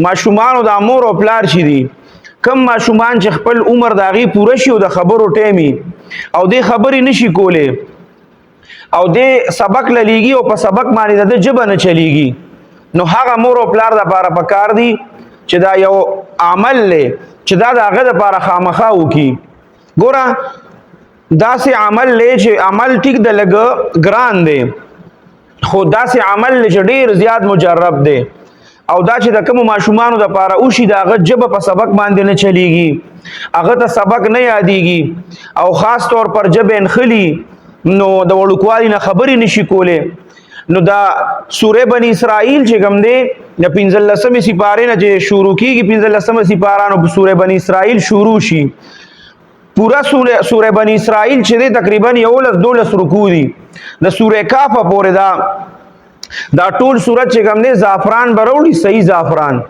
ماشومان د امور او پلار شي دي کم ماشومان چې خپل عمر داغي پوره شي او د خبرو ټیمي او د خبرې نشي کوله او د سبق للیږي او په سبق باندې د جبه نه چلیږي نو هغه مور او پلار د لپاره پکار دي چې دا یو عمل له چې دا د هغه لپاره خامخا وکي ګوره داسې عمل له چې عمل ټیک د لګ ګران دی خو داسې عمل له چې ډیر زیات مجرب دی او دا چې د کوم ماشومانو د لپاره وشي د هغه جبه په سبق باندې نه چلیږي هغه ته سبق نه یادېږي او خاص طور پر جبه انخلی نو د وړوکوالي نه خبرې نشي کوله نو دا سوره بنی اسرائیل چې کوم دی د 15مې سپارې نه چې شروع کیږي 15مې سپارانو په سوره بنی اسرائیل شروع شي پورا سوره بنی اسرائیل چې دی تقریبا 11 رکوع دي د سوره کاف پورې دا ټول صورت چې کوم دی زعفران بروړي صحیح زعفران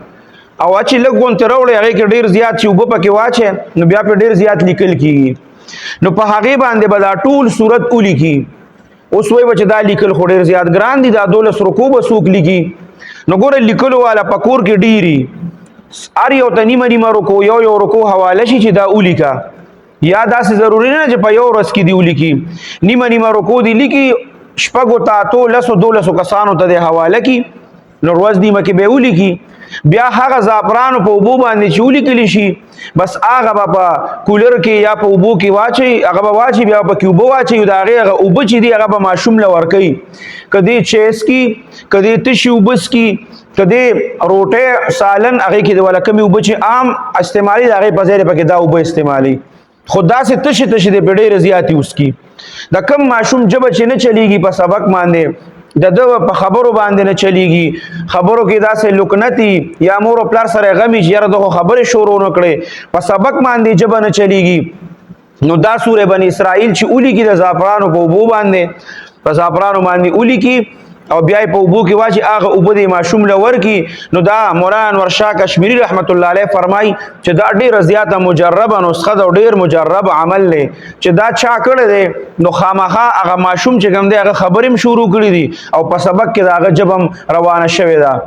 او چې لګون ته وروړي هغه کې ډیر زیات چې وب پکې واچي نو بیا په ډیر زیات لیکل کیږي نو په هغه باندې به دا ټول صورت اولی کی اوس وای چې دا لیکل خو ډیر زیات ګران دي دا 12 رکوع به سوق لیکي نو ګوره لیکلو والا پکور کې ډیری ار یو ته نیمه رکوع یو رکوع حواله شي چې دا اولی کا یا داسې ضروری نه چې په یو ورځ کې دی اولی کی نیمه رکوع دی لیکي شپږو تاتو لسو دولسو کسانو ته د حواله کی نو ورځ نیمه کې به اولی کی بیا هغه زعفرانو په اوبو باندې چې ولیکلی شي بس هغه به په کولر کې یا په اوبو کې واچي هغه به واچي بیا په کې اوبه واچي د هغې هغه اوبه چې دي هغه به ماشوم له ورکوي که دی چیس کی که دی تشي اوبه څکي که دی روټۍ سالن هغې کې د والا کمې اوبه چې عام استعمالي د هغې په ځای پکې دا اوبه استعمالي خو داسې تشې د په ډېرې زیاتې وسکي د کم ماشوم جبه چې نه چلیږي په سبق باندې د ده په خبرو باندې نه چلیږي خبرو کې داسې لکنتي یا مور او پلار سره غمي چې یاره دغه خبرې شروع نه کړې په سبق باندې جبه نه چلیږي نو دا سوره بنی اسرائیل چې اولی کې د زعفرانو په اوبو باندې په زعفرانو باندې اولی کې او بیا په اوبو کې واچي هغه اوبه د ماشوم له ورکي نو دا مولانا انور شاه کشمیری رحمت الله علیه فرمای چې دا ډیره زیاته مجربه نسخه ده او ډیر مجرب عمل دی چې دا چا کړی دی نو خامخا هغه ماشوم چې کوم دی هغه خبرې هم شروع کړي دي او په سبق کې د هغه جبه روانه شوې ده